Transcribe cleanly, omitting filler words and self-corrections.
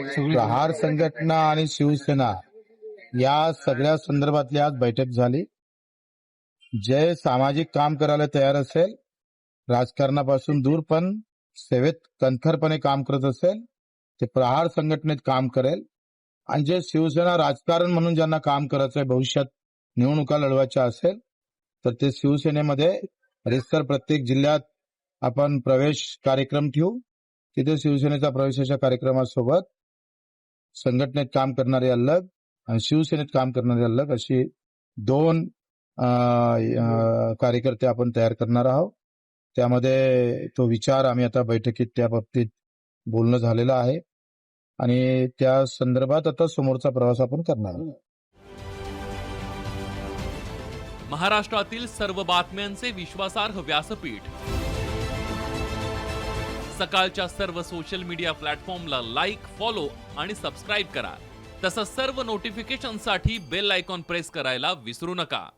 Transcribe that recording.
प्रहार संघटना आणि शिवसेना या सगळ्या संदर्भातली आज बैठक झाली. जे सामाजिक काम करायला तयार असेल, राजकारणापासून दूर पण सेवेत कणखरपणे काम करत असेल, ते प्रहार संघटनेत काम करेल. आणि जे शिवसेना राजकारण म्हणून ज्यांना काम करायचंय, भविष्यात निवडणुका लढवायच्या असेल तर ते शिवसेनेमध्ये रितसर प्रत्येक जिल्ह्यात आपण प्रवेश कार्यक्रम ठेवू. तिथे शिवसेनेचा प्रवेशाच्या कार्यक्रमासोबत संघटनेत काम करणारे अलग आणि शिवसेनेत काम करणारे अलग अशी दोन कार्यकर्ते आपण तयार करणार आहोत. त्यामध्ये तो विचार आम्ही आता बैठकीत त्या बाबतीत बोलणं झालेलं आहे आणि त्या संदर्भात आता समोरचा प्रवास आपण करणार आहोत. महाराष्ट्रातील सर्व बातम्यांचे विश्वासार्ह व्यासपीठ, सकाळच्या सर्व सोशल मीडिया प्लॅटफॉर्मला लाईक, फॉलो आणि सबस्क्राईब करा. तसंच सर्व नोटिफिकेशनसाठी बेल आयकॉन प्रेस करायला विसरू नका.